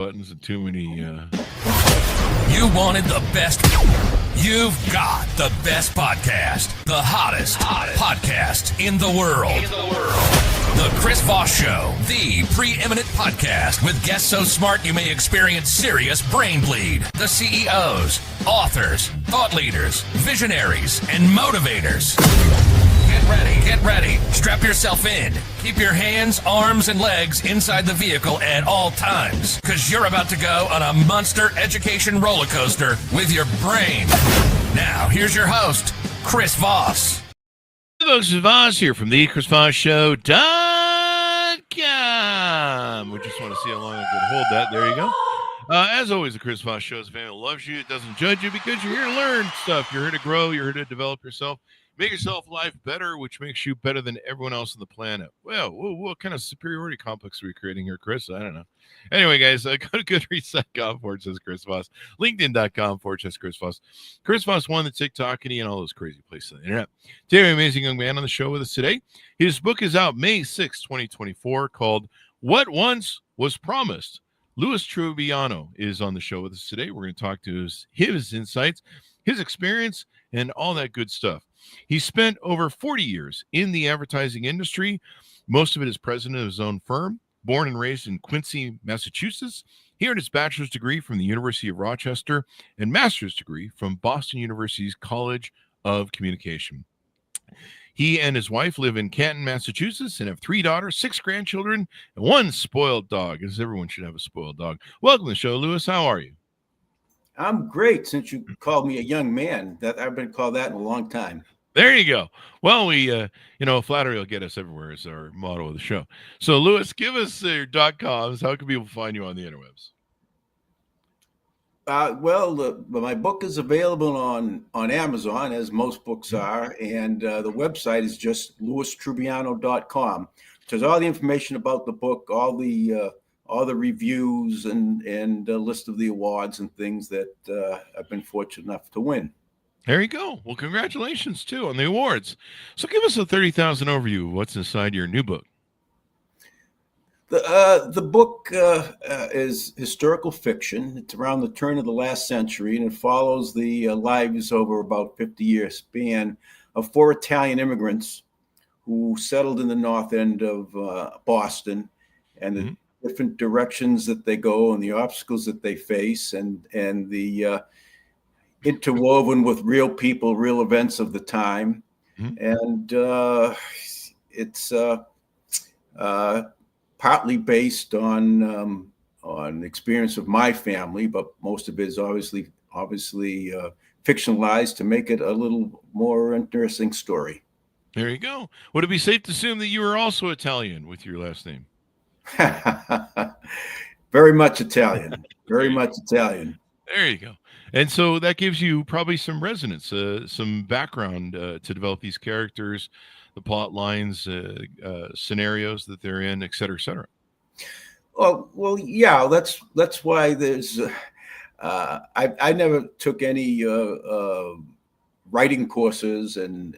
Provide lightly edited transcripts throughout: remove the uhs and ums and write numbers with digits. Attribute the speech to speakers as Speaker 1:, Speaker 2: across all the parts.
Speaker 1: buttons and too many.
Speaker 2: You wanted the best. You've got the best podcast, the hottest podcast in the world. The Chris Voss Show, the preeminent podcast with guests so smart you may experience serious brain bleed. The CEOs, authors, thought leaders, visionaries, and motivators. Get ready. Strap yourself in. Keep your hands, arms, and legs inside the vehicle at all times, because you're about to go on a monster education roller coaster with your brain. Now, here's your host, Chris Voss.
Speaker 1: Hey folks, it's Voss here from the ChrisVossShow.com. We just want to see how long I can hold that. There you go. As always, the Chris Voss Show is a family that loves you. It doesn't judge you because you're here to learn stuff. You're here to grow. You're here to develop yourself. Make yourself life better, which makes you better than everyone else on the planet. Well, what kind of superiority complex are we creating here, Chris? I don't know. Anyway, guys, go to Goodreads.com/Chris Voss, LinkedIn.com/Chris Voss, Chris Voss won the TikTok, and all those crazy places on the internet. Today, we have an amazing young man on the show with us today. His book is out May 6, 2024, called What Once Was Promised. Louis Trubiano is on the show with us today. We're going to talk to his insights, his experience, and all that good stuff. He spent over 40 years in the advertising industry, most of it as president of his own firm. Born and raised in Quincy, Massachusetts, he earned his bachelor's degree from the University of Rochester and master's degree from Boston University's College of Communication. He and his wife live in Canton, Massachusetts, and have 3 daughters, 6 grandchildren, and 1 spoiled dog, as everyone should have a spoiled dog. Welcome to the show, Louis. How are you?
Speaker 3: I'm great. Since you called me a young man, that I've been called that in a long time.
Speaker 1: There you go. Well, we, flattery will get us everywhere is our motto of the show. So, Louis, give us your .coms. How can people find you on the interwebs?
Speaker 3: My book is available on Amazon, as most books are, and the website is just louistrubiano.com. There's all the information about the book, all the reviews, and a list of the awards and things that I've been fortunate enough to win.
Speaker 1: There you go. Well, congratulations, too, on the awards. So give us a 30,000 overview of what's inside your new book.
Speaker 3: The book is historical fiction. It's around the turn of the last century, and it follows the lives over about 50-year span of 4 Italian immigrants who settled in the north end of Boston, and the different directions that they go and the obstacles that they face, and the interwoven with real people, real events of the time. And it's partly based on the experience of my family, but most of it is obviously fictionalized to make it a little more interesting story.
Speaker 1: There you go. Would it be safe to assume that you are also Italian with your last name?
Speaker 3: Very much Italian. Very much Italian.
Speaker 1: There you go. And so that gives you probably some resonance, some background to develop these characters, the plot lines, scenarios that they're in, et cetera, et cetera.
Speaker 3: Well, yeah. That's why there's. I never took any writing courses and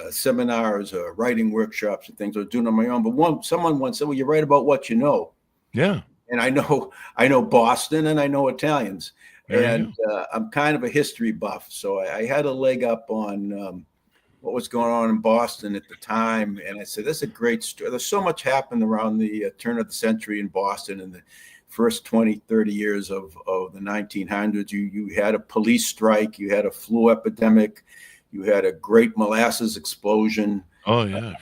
Speaker 3: seminars or writing workshops and things. I was doing on my own. But someone once said, "Well, you write about what you know." Yeah. And I know Boston and I know Italians. And I'm kind of a history buff, so I had a leg up on what was going on in Boston at the time. And I said, "That's a great story." There's so much happened around the turn of the century in Boston in the first 20, 30 years of the 1900s. You had a police strike, you had a flu epidemic, you had a great molasses explosion.
Speaker 1: Oh yeah,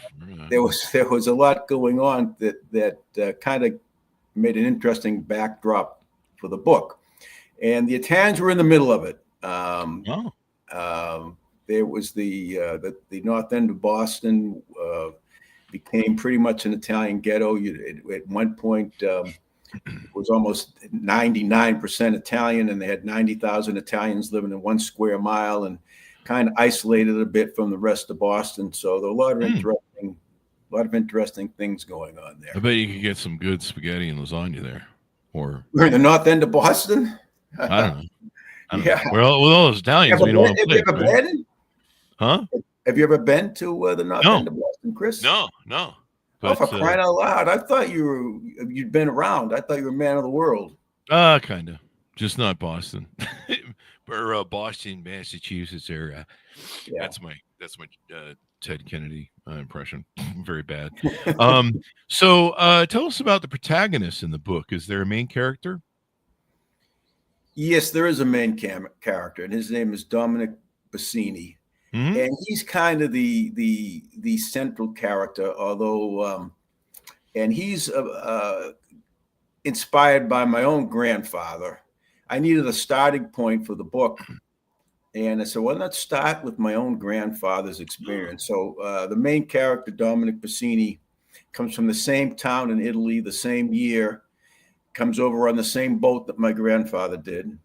Speaker 3: there was a lot going on that kind of made an interesting backdrop for the book. And the Italians were in the middle of it. There was the north end of Boston became pretty much an Italian ghetto. At one point, it was almost 99% Italian, and they had 90,000 Italians living in 1 square mile, and kind of isolated a bit from the rest of Boston. So there were a lot of interesting things going on there.
Speaker 1: I bet you could get some good spaghetti and lasagna there. Or
Speaker 3: we're in the north end of Boston.
Speaker 1: I don't know. Well, with all those Italians, we don't want to play.
Speaker 3: Have you ever been?
Speaker 1: Huh?
Speaker 3: Have you ever been to the north end of Boston, Chris?
Speaker 1: No.
Speaker 3: But, for crying out loud! I thought you'd been around. I thought you were a man of the world.
Speaker 1: Kind of. Just not Boston, or Boston, Massachusetts area.
Speaker 3: Yeah.
Speaker 1: That's my Ted Kennedy impression. Very bad. Um, so tell us about the protagonist in the book. Is there a main character?
Speaker 3: Yes, there is a main character, and his name is Dominic Bassini,
Speaker 1: Hmm.
Speaker 3: and he's kind of the central character. Although, and he's inspired by my own grandfather. I needed a starting point for the book, and I said, well, let's start with my own grandfather's experience. So the main character, Dominic Bassini, comes from the same town in Italy, the same year, comes over on the same boat that my grandfather did.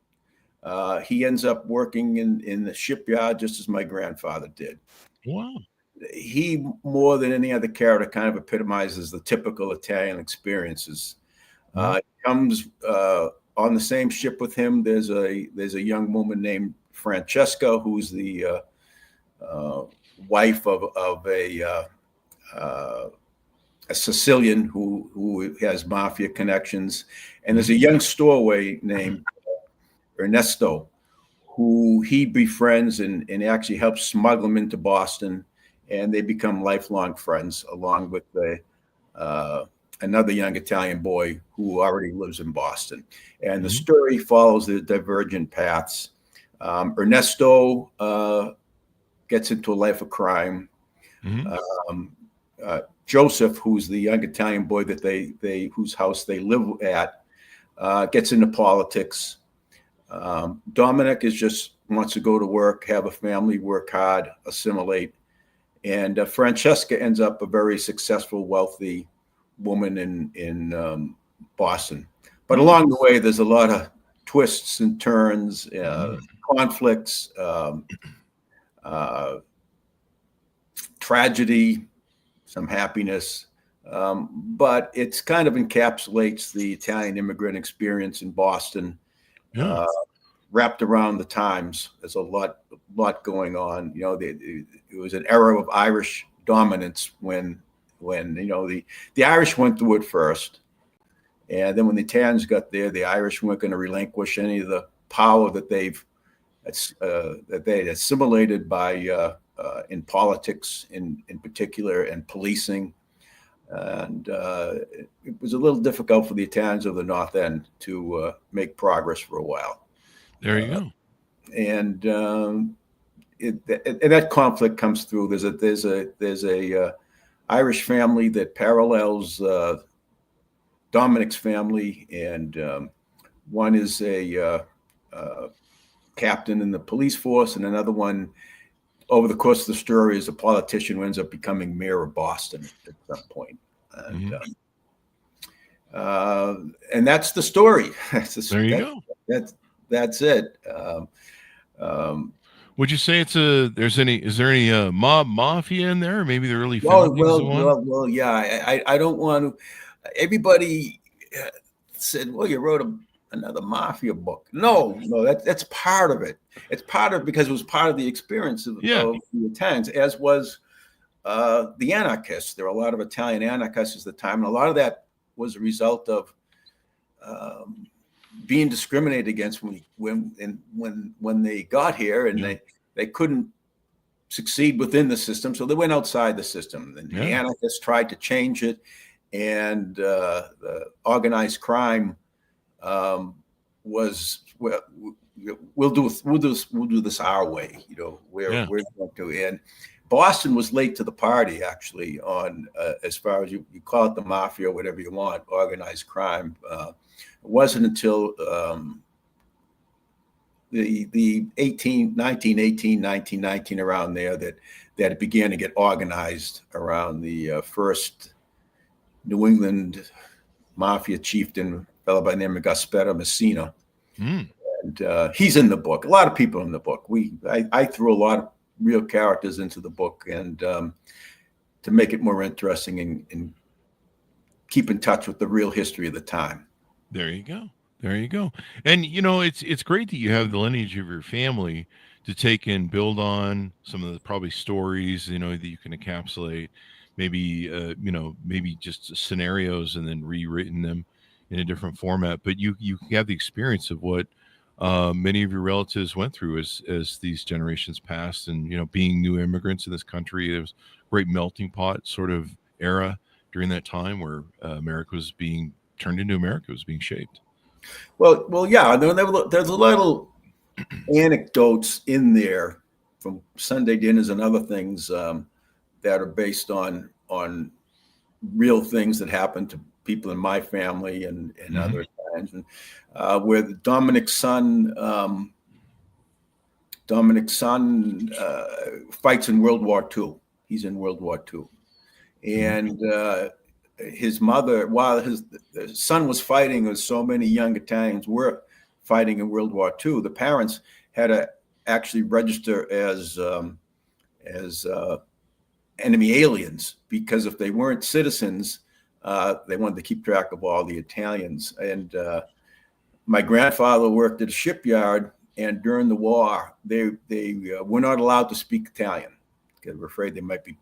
Speaker 3: He ends up working in the shipyard just as my grandfather did.
Speaker 1: Wow.
Speaker 3: He, more than any other character, kind of epitomizes the typical Italian experiences.
Speaker 1: Mhm.
Speaker 3: Comes on the same ship with him. There's a young woman named Francesca, who's the wife of a Sicilian who has mafia connections, and there's a young stowaway named Ernesto, who he befriends and actually helps smuggle him into Boston, and they become lifelong friends, along with another young Italian boy who already lives in Boston. And the
Speaker 1: Mhm.
Speaker 3: story follows the divergent paths. Ernesto gets into a life of crime.
Speaker 1: Mhm.
Speaker 3: Um, Joseph, who's the young Italian boy that they whose house they live at, gets into politics. Dominic is just wants to go to work, have a family, work hard, assimilate. And Francesca ends up a very successful, wealthy woman in Boston. But
Speaker 1: Hmm.
Speaker 3: along the way, there's a lot of twists and turns,
Speaker 1: Mm.
Speaker 3: conflicts, uh, tragedy, some happiness. But it's kind of encapsulates the Italian immigrant experience in Boston,
Speaker 1: Yeah.
Speaker 3: uh, wrapped around the times. There's a lot going on. It was an era of Irish dominance when the Irish went through it first, and then when the Italians got there, the Irish weren't going to relinquish any of the power that they had assimilated by in politics in particular and policing. And it was a little difficult for the Italians of the North End to make progress for a while.
Speaker 1: There you go.
Speaker 3: And and that conflict comes through. There's a Irish family that parallels Dominic's family, and one is a captain in the police force, and another one, over the course of the story, is a politician who ends up becoming mayor of Boston at some point. And
Speaker 1: Mhm.
Speaker 3: and that's the story.
Speaker 1: There you go.
Speaker 3: That's that's it. Um,
Speaker 1: Would you say is there any mob mafia in there? Maybe the early
Speaker 3: well,
Speaker 1: foundings of
Speaker 3: well,
Speaker 1: one?
Speaker 3: well, well, yeah. I don't want to. Everybody said, "Well, you wrote another mafia book." No, that's part of it. It's part of because it was part of the experience
Speaker 1: Yeah.
Speaker 3: of the Italians, as was the anarchists. There were a lot of Italian anarchists at the time, and a lot of that was a result of um, being discriminated against when they got here, and
Speaker 1: Yeah.
Speaker 3: they couldn't succeed within the system, so they went outside the system. And the
Speaker 1: Yeah.
Speaker 3: anarchists tried to change it, and the organized crime was, well, we'll do this our way.
Speaker 1: Yeah.
Speaker 3: We're going to. And Boston was late to the party, actually, on as far as you call it, the mafia or whatever you want, organized crime. It wasn't until the 1918, around there, that it began to get organized around the first New England mafia chieftain, a fellow by the name of Gaspero Messina.
Speaker 1: Mm.
Speaker 3: And he's in the book. A lot of people in the book. I threw a lot of real characters into the book, and to make it more interesting and keep in touch with the real history of the time.
Speaker 1: There you go. There you go. And it's great that you have the lineage of your family to take and build on some of the probably stories, that you can encapsulate, maybe maybe just scenarios and then rewritten them in a different format, but you have the experience of what many of your relatives went through as these generations passed, and being new immigrants in this country. There was a great melting pot sort of era during that time where America was being turned into America, was being shaped.
Speaker 3: Well, yeah. There's a little anecdotes in there from Sunday dinners and other things that are based on real things that happened to people in my family and other times, and where Dominic's son fights in World War II. He's in World War II, and his mother, while his son was fighting, as so many young Italians were fighting in World War II, the parents had to actually register as enemy aliens, because if they weren't citizens, they wanted to keep track of all the Italians. And my grandfather worked at a shipyard, and during the war, they were not allowed to speak Italian because they were afraid they might be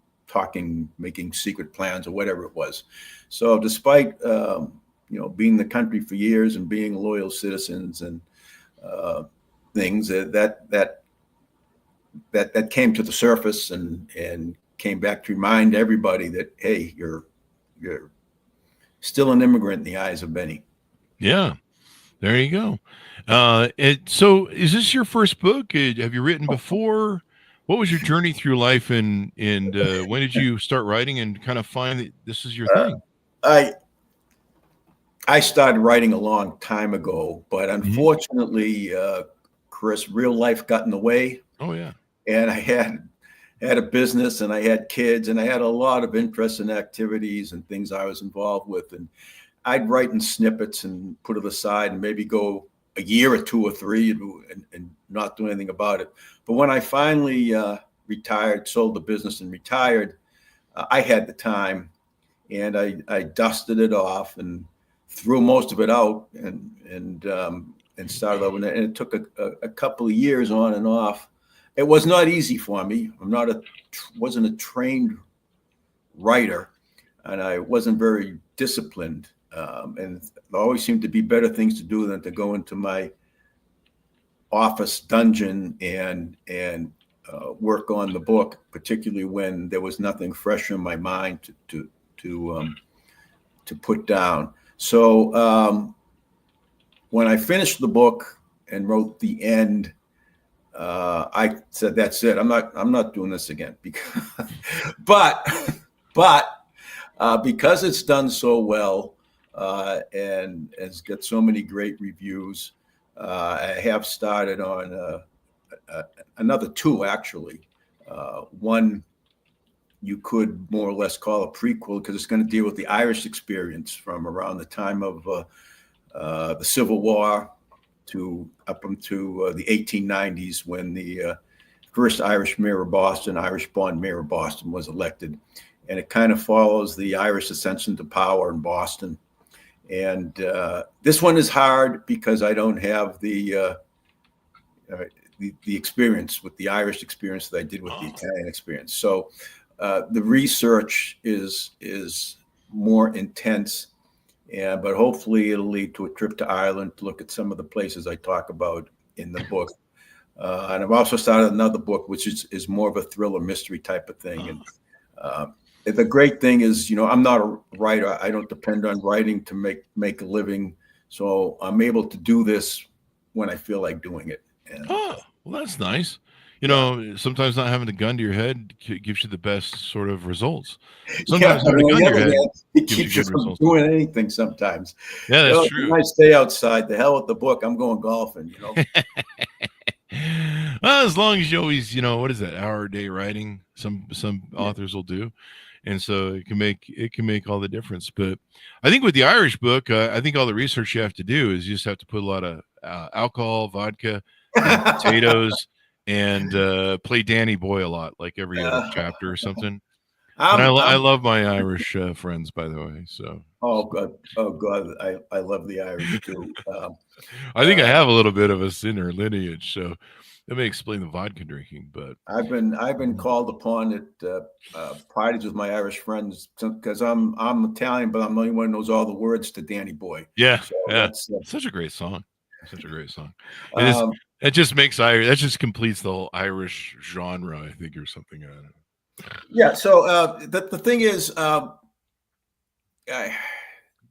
Speaker 3: making secret plans or whatever it was. So despite being in the country for years and being loyal citizens and things that came to the surface and came back to remind everybody that, hey, you're still an immigrant in the eyes of many.
Speaker 1: Yeah, there you go. So is this your first book? Have you written before? What was your journey through life, and when did you start writing and kind of find that this is your thing?
Speaker 3: I started writing a long time ago, but unfortunately, Chris, real life got in the way.
Speaker 1: Oh yeah.
Speaker 3: And I had a business, and I had kids, and I had a lot of interests and activities and things I was involved with. And I'd write in snippets and put it aside and maybe go a year or two or three and not do anything about it. But when I finally retired, sold the business and retired, I had the time, and I dusted it off and threw most of it out and started over. And it took a couple of years on and off. It was not easy for me. Wasn't a trained writer, and I wasn't very disciplined. And there always seemed to be better things to do than to go into my office dungeon and work on the book, particularly when there was nothing fresh in my mind to put down. So when I finished the book and wrote the end, I said, "That's it. I'm not doing this again." But because it's done so well and has got so many great reviews, I have started on another two, actually. One you could more or less call a prequel, because it's going to deal with the Irish experience from around the time of the Civil War up into the 1890s, when the first Irish mayor of Boston, Irish-born mayor of Boston, was elected. And it kind of follows the Irish ascension to power in Boston. And this one is hard because I don't have the experience with the Irish experience that I did with the Italian experience. So the research is more intense, but hopefully it'll lead to a trip to Ireland to look at some of the places I talk about in the book. And I've also started another book, which is more of a thriller mystery type of thing. And the great thing is, I'm not a writer. I don't depend on writing to make a living. So I'm able to do this when I feel like doing it. And,
Speaker 1: well, that's nice. Sometimes not having a gun to your head gives you the best sort of results. Sometimes having a gun to your head
Speaker 3: it keeps you from doing anything sometimes.
Speaker 1: Yeah, that's true.
Speaker 3: When I stay outside, the hell with the book. I'm going golfing,
Speaker 1: Well, as long as you always, what is that, hour a day writing? Some authors will do. And so it can make all the difference. But I think with the Irish book, I think all the research you have to do is you just have to put a lot of alcohol, vodka, and potatoes, and play Danny Boy a lot, like every other chapter or something. I love my Irish friends, by the way. So.
Speaker 3: Oh God, I love the Irish too.
Speaker 1: I think I have a little bit of a sinner lineage, so That may explain the vodka drinking, but
Speaker 3: I've been called upon at parties with my Irish friends because I'm Italian, but I'm the only one who knows all the words to Danny Boy.
Speaker 1: yeah,
Speaker 3: So
Speaker 1: yeah,
Speaker 3: that's
Speaker 1: it's such a great song. Such a great song. It is.
Speaker 3: um,
Speaker 1: It just makes Irish. That just completes the whole Irish genre, I think, or something. I don't know.
Speaker 3: yeah. So the thing is,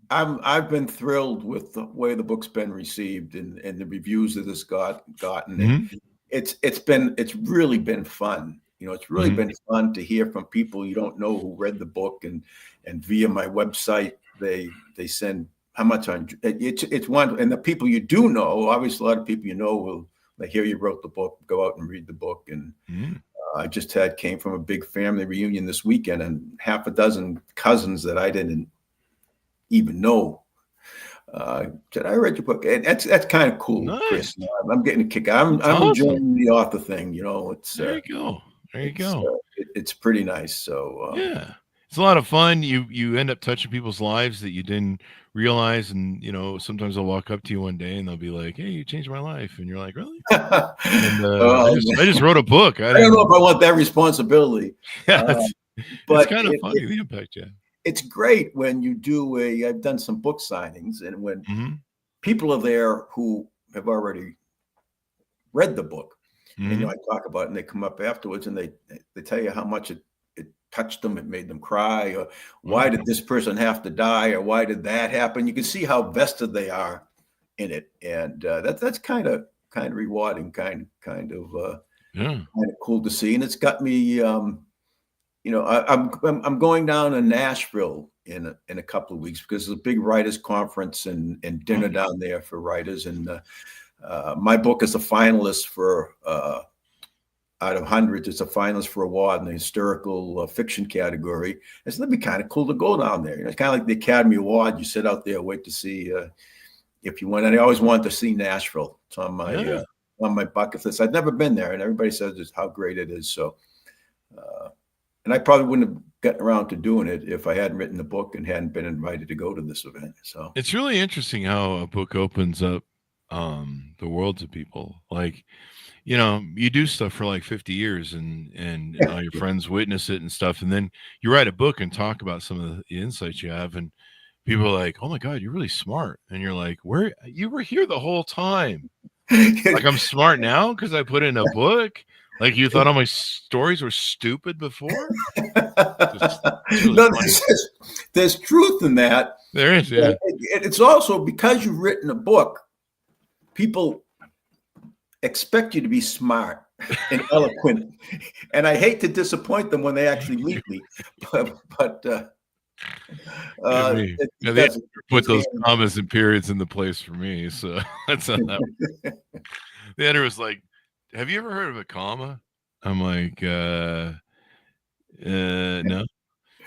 Speaker 3: I've been thrilled with the way the book's been received and the reviews that it's gotten. And
Speaker 1: Mhm,
Speaker 3: it's really been fun. It's really
Speaker 1: mhm.
Speaker 3: been fun to hear from people you don't know who read the book, and via my website they send how much on it's one, and the people you do know, obviously a lot of people will, they hear you wrote the book, go out and read the book. And
Speaker 1: Mhm.
Speaker 3: I just came from a big family reunion this weekend, and half a dozen cousins that I didn't even know said, I read your book. And that's kind of cool, Chris.
Speaker 1: Nice.
Speaker 3: I'm getting a kick. I'm
Speaker 1: That's
Speaker 3: I'm
Speaker 1: awesome.
Speaker 3: enjoying the author thing. It's
Speaker 1: There you go. There you go.
Speaker 3: it's pretty nice. So
Speaker 1: Yeah. It's a lot of fun. You end up touching people's lives that you didn't realize, and sometimes they'll walk up to you one day and they'll be like, "Hey, you changed my life," and you're like, "Really?" And I just wrote a book. I
Speaker 3: I don't know
Speaker 1: didn't.
Speaker 3: if I want that responsibility,
Speaker 1: Yeah,
Speaker 3: uh,
Speaker 1: it's
Speaker 3: but
Speaker 1: kind of funny the impact. Yeah.
Speaker 3: it's great when you do I've done some book signings, and when
Speaker 1: Hmm.
Speaker 3: people are there who have already read the book, and
Speaker 1: Hmm.
Speaker 3: I talk about it, and they come up afterwards and they tell you how much it touched them, it made them cry, or why
Speaker 1: Wow.
Speaker 3: did this person have to die, or why did that happen. You can see how vested they are in it, and that's kind of rewarding,
Speaker 1: Yeah.
Speaker 3: kind of cool to see. And it's got me, I'm going down to Nashville in a couple of weeks because there's a big writers conference and
Speaker 1: Oh,
Speaker 3: dinner down there for writers. And my book is a finalist for out of hundreds. It's a finalist for award in the historical fiction category. It's going to be kind of cool to go down there. It's kind of like the Academy Award. You sit out there, wait to see if you want. And I always wanted to see Nashville. It's
Speaker 1: yeah.
Speaker 3: on my bucket list. I've never been there, and everybody says just how great it is. So, and I probably wouldn't have gotten around to doing it if I hadn't written the book and hadn't been invited to go to this event. So,
Speaker 1: It's really interesting how a book opens up the world to people. Like, you do stuff for like 50 years, and
Speaker 3: yeah.
Speaker 1: all your friends witness it and stuff, and then you write a book and talk about some of the insights you have, and people are like, "Oh my god, you're really smart," and you're like, "Where you were here the whole time? Like I'm smart now because I put in a book? Like you thought all my stories were stupid before?" It's really
Speaker 3: No,
Speaker 1: funny.
Speaker 3: there's truth in that.
Speaker 1: There is,
Speaker 3: But
Speaker 1: yeah.
Speaker 3: it's also because you've written a book, people expect you to be smart and eloquent. And I hate to disappoint them when they actually meet me, but
Speaker 1: Yeah, me. Yeah,
Speaker 3: it
Speaker 1: the
Speaker 3: doesn't.
Speaker 1: editor put those commas and periods into place for me, so that's how that. The editor was like, "Have you ever heard of a comma?" I'm like, no."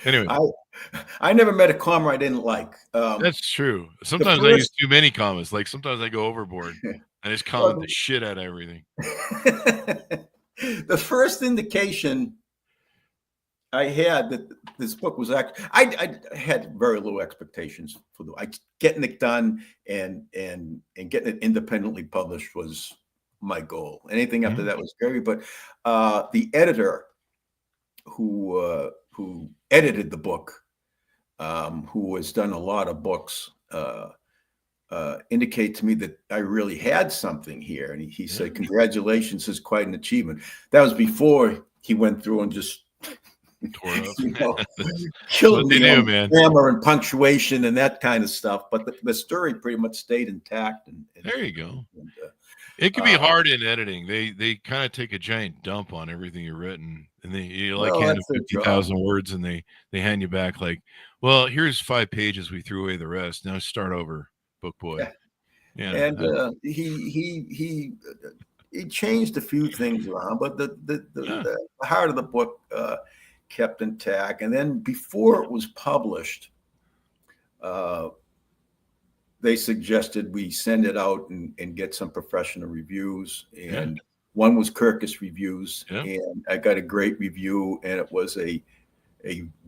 Speaker 1: Anyway,
Speaker 3: I I never met a comma I didn't like.
Speaker 1: that's true.
Speaker 3: The
Speaker 1: Sometimes I use
Speaker 3: first,
Speaker 1: too many commas. Like sometimes I go overboard. I just comment the
Speaker 3: well,
Speaker 1: shit out of everything.
Speaker 3: the first indication I had that this book was actually, I had very low expectations for getting it done and getting it independently published was my goal. Anything after
Speaker 1: Mhm.
Speaker 3: that was gravy. But the editor who edited the book, who has done a lot of books, indicate to me that I really had something here. And he
Speaker 1: Yeah.
Speaker 3: said, "Congratulations, is quite an achievement." That was before he went through and just
Speaker 1: Tore it up.
Speaker 3: you know,
Speaker 1: That's what
Speaker 3: killed
Speaker 1: they
Speaker 3: me
Speaker 1: do,
Speaker 3: on
Speaker 1: man.
Speaker 3: grammar and punctuation and that kind of stuff. But the story pretty much stayed intact.
Speaker 1: There you go.
Speaker 3: And,
Speaker 1: It can be
Speaker 3: uh,
Speaker 1: hard in editing. They kind of take a giant dump on everything you've written, and you like
Speaker 3: well,
Speaker 1: hand them
Speaker 3: that's their job.
Speaker 1: 50,000 words, and they hand you back like, "Well, here's 5 pages. We threw away the rest. Now start over, book boy."
Speaker 3: Yeah.
Speaker 1: Yeah,
Speaker 3: And he changed a few things around, but
Speaker 1: yeah,
Speaker 3: the heart of the book kept intact. And then before it was published, uh, they suggested we send it out and get some professional reviews.
Speaker 1: yeah,
Speaker 3: And one was Kirkus Reviews,
Speaker 1: yeah.
Speaker 3: and I got a great review, and it was a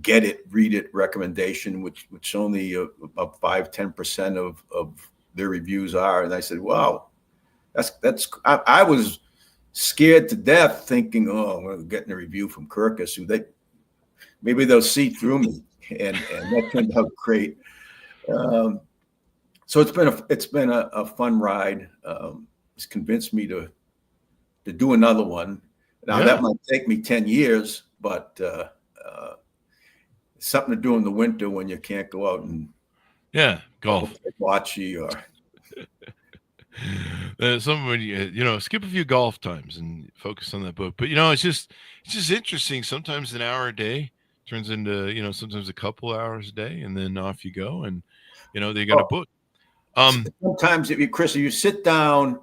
Speaker 3: get it, read it recommendation, which only about 5-10% of their reviews are. And I said, wow, I was scared to death, thinking, "Oh, we're getting a review from Kirkus, who maybe they'll see through me," and that turned out great. So it's been a fun ride. It's convinced me to do another one. Now that might take me 10 years, but something to do in the winter when you can't go out and
Speaker 1: golf,
Speaker 3: bocce or.
Speaker 1: Somebody, skip a few golf times and focus on that book. But it's just interesting. Sometimes an hour a day turns into sometimes a couple hours a day, and then off you go, and they got a book.
Speaker 3: Sometimes if you sit down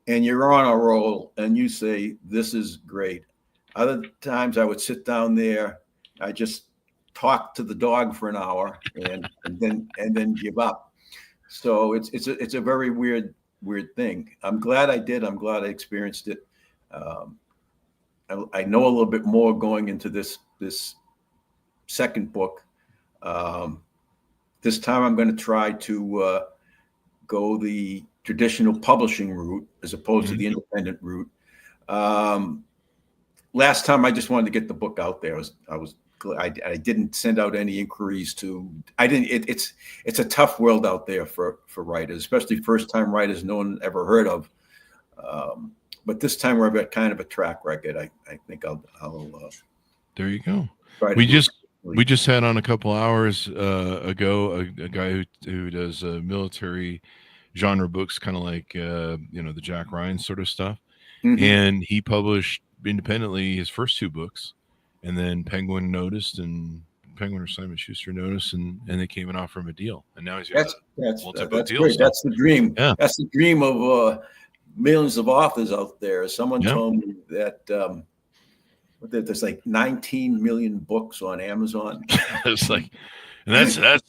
Speaker 3: and you're on a roll and you say, "This is great." Other times I would sit down there, I just talk to the dog for an hour and then give up. So it's a very weird thing. I'm glad I did. I'm glad I experienced it. I know a little bit more going into this second book. This time I'm going to try to go the traditional publishing route as opposed to the independent route. Last time I just wanted to get the book out there. I didn't send out any inquiries to. I didn't. It's a tough world out there for writers, especially first time writers no one ever heard of. But this time we're at kind of a track record. I think I'll.
Speaker 1: There you go. We just had on a couple hours ago a guy who does military genre books, kind of like the Jack Ryan sort of stuff, and he published independently his first two books. And then Penguin noticed, and Penguin or Simon Schuster noticed, and they came and offered him a deal. And now he's got
Speaker 3: that's great. So. That's the dream. Yeah. That's the dream of millions of authors out there. Someone told me that there's like 19 million books on Amazon.
Speaker 1: It's like, and that's I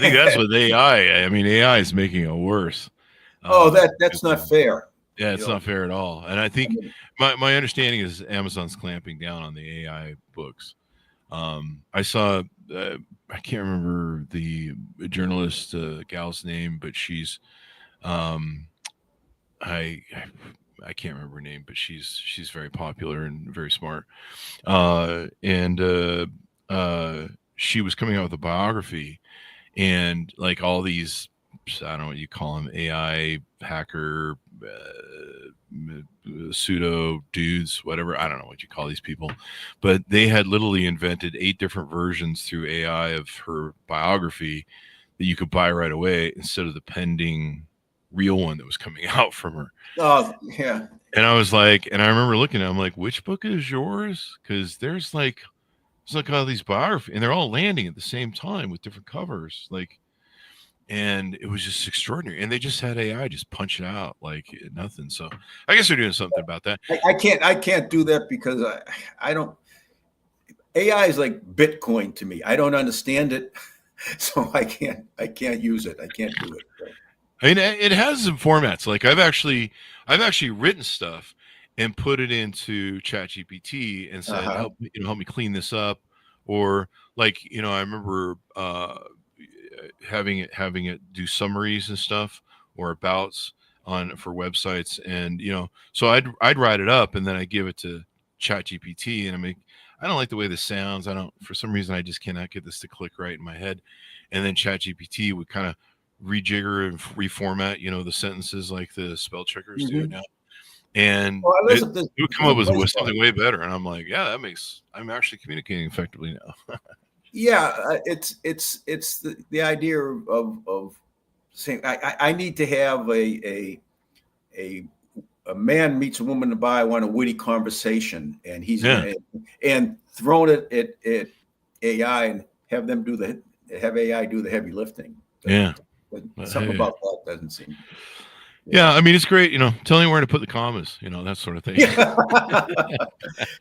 Speaker 1: think that's with AI. I mean, AI is making it worse.
Speaker 3: That's not fair.
Speaker 1: Yeah, it's not fair at all. And I think my understanding is Amazon's clamping down on the AI books. I saw, I can't remember the journalist gal's name, but she's, I can't remember her name, but she's very popular and very smart. She was coming out with a biography, and like all these, I don't know what you call them, AI hacker, pseudo dudes, whatever. I don't know what you call these people, but they had literally invented 8 different versions through AI of her biography that you could buy right away instead of the pending real one that was coming out from her.
Speaker 3: Oh, yeah.
Speaker 1: And I was like, and I remember looking at it, I'm like, which book is yours? Because there's like all these biographies, and they're all landing at the same time with different covers. And it was just extraordinary. And they just had AI just punch it out like nothing. So I guess they're doing something about that.
Speaker 3: I can't do that because I don't. AI is like Bitcoin to me. I don't understand it, so I can't use it. I can't do it.
Speaker 1: I mean, it has some formats. Like I've actually written stuff and put it into ChatGPT and said, help me clean this up. Or like, I remember having it do summaries and stuff or abouts for websites, and so I'd write it up and then I give it to ChatGPT, and I don't like the way this sounds. For some reason I just cannot get this to click right in my head, and then ChatGPT would kind of rejigger and reformat the sentences like the spell checkers do now, and it would come up with something way better, and I'm like, yeah, I'm actually communicating effectively now.
Speaker 3: Yeah, it's the idea of saying I need to have a man meets a woman to buy on a witty conversation, and he's and thrown it at AI and have AI do the heavy lifting. But something about that doesn't seem.
Speaker 1: Yeah, I mean, it's great, telling you where to put the commas, that sort of thing.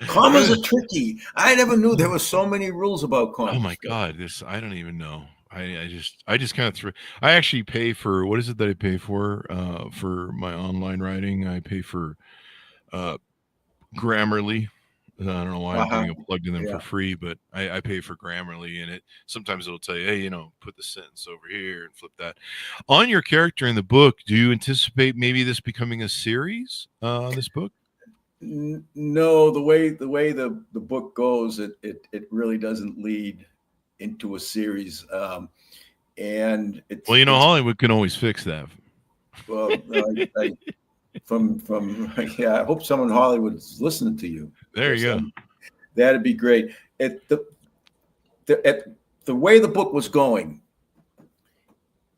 Speaker 3: Commas are tricky. I never knew there were so many rules about commas.
Speaker 1: Oh my God, I don't even know. I just kind of threw. I actually pay for, what is it that I pay for my online writing? I pay for Grammarly. I don't know why I'm being plugged in them for free, but I pay for Grammarly, and sometimes it'll tell you, hey, put the sentence over here and flip that. On your character in the book, do you anticipate maybe this becoming a series, this book?
Speaker 3: No, the way the book goes, it really doesn't lead into a series, and
Speaker 1: Well, you know,
Speaker 3: it's
Speaker 1: Hollywood can always fix that.
Speaker 3: well, from yeah. I hope someone in Hollywood is listening to you,
Speaker 1: There
Speaker 3: Chris.
Speaker 1: you go.
Speaker 3: That'd be great. The way the book was going,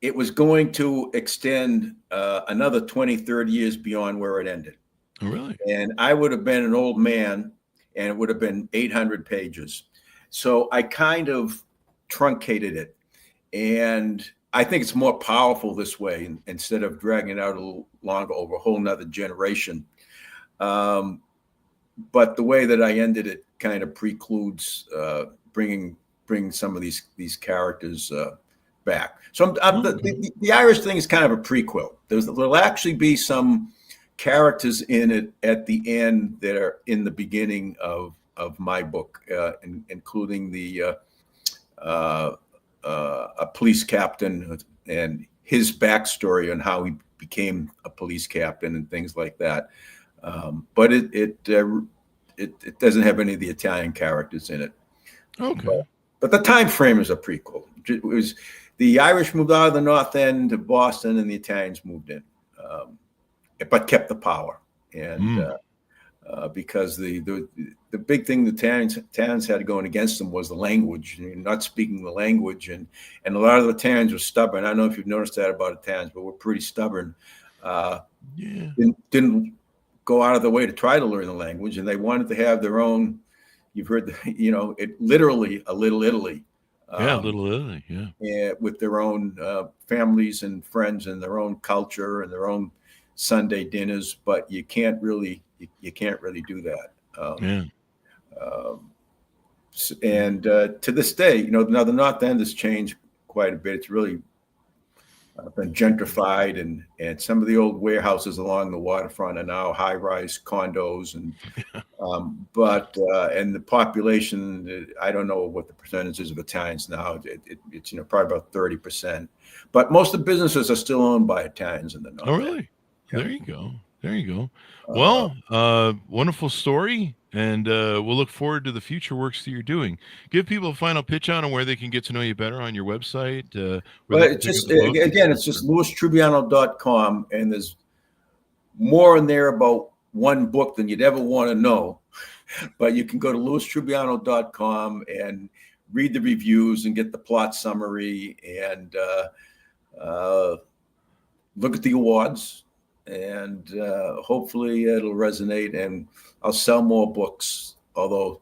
Speaker 3: it was going to extend another 20, 30 years beyond where it ended.
Speaker 1: Oh, really?
Speaker 3: And I would have been an old man, and it would have been 800 pages. So I kind of truncated it. And I think it's more powerful this way instead of dragging it out a little longer over a whole nother generation. But the way that I ended it kind of precludes bringing some of these characters back. So the Irish thing is kind of a prequel. There'll actually be some characters in it at the end that are in the beginning of my book, including a police captain and his backstory on how he became a police captain and things like that. But it doesn't have any of the Italian characters in it.
Speaker 1: Okay.
Speaker 3: But the time frame is a prequel. It was the Irish moved out of the North End to Boston, and the Italians moved in, but kept the power. And because the big thing the Italians had going against them was the language, not speaking the language, and a lot of the Italians were stubborn. I don't know if you've noticed that about Italians, but we're pretty stubborn. Didn't go out of their way to try to learn the language, and they wanted to have their own. You've heard, it literally a little Italy.
Speaker 1: Little Italy,
Speaker 3: with their own families and friends and their own culture and their own Sunday dinners, but you can't really do that. And to this day, now the North End has changed quite a bit. It's really been gentrified, and some of the old warehouses along the waterfront are now high-rise condos, and and the population, I don't know what the percentage is of Italians now. It's probably about 30%, but most of the businesses are still owned by Italians in the North.
Speaker 1: Oh, really? Yeah. There you go. Well, wonderful story, and we'll look forward to the future works that you're doing. Give people a final pitch on where they can get to know you better on your website.
Speaker 3: It's just louistrubiano.com, and there's more in there about one book than you'd ever want to know. But you can go to louistrubiano.com and read the reviews and get the plot summary and look at the awards. And hopefully it'll resonate, and I'll sell more books. Although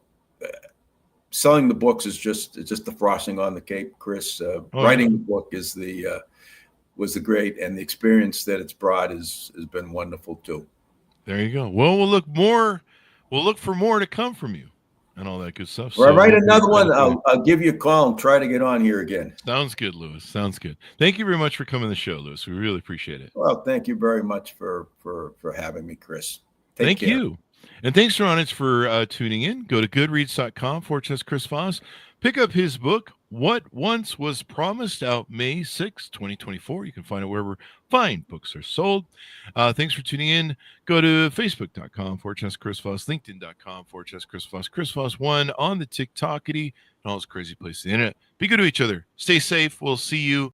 Speaker 3: selling the books is just the frosting on the cake, Chris. Writing the book was the great, and the experience that it's brought has been wonderful too.
Speaker 1: There you go. Well, we'll look for more to come from you and all that good stuff.
Speaker 3: Well, write another one. I'll give you a call and try to get on here again.
Speaker 1: Sounds good, Louis. Sounds good. Thank you very much for coming to the show, Louis. We really appreciate it.
Speaker 3: Well, thank you very much for having me, Chris.
Speaker 1: Thank you. And thanks, Ronitz, for tuning in. Go to goodreads.com/Chris Voss. Pick up his book, What Once Was Promised, out May 6, 2024. You can find it wherever fine books are sold. Thanks for tuning in. Go to facebook.com/Chris Voss, linkedin.com/Chris Voss, Chris Voss1 on the TikTokity, and all those crazy places on the internet. Be good to each other. Stay safe. We'll see you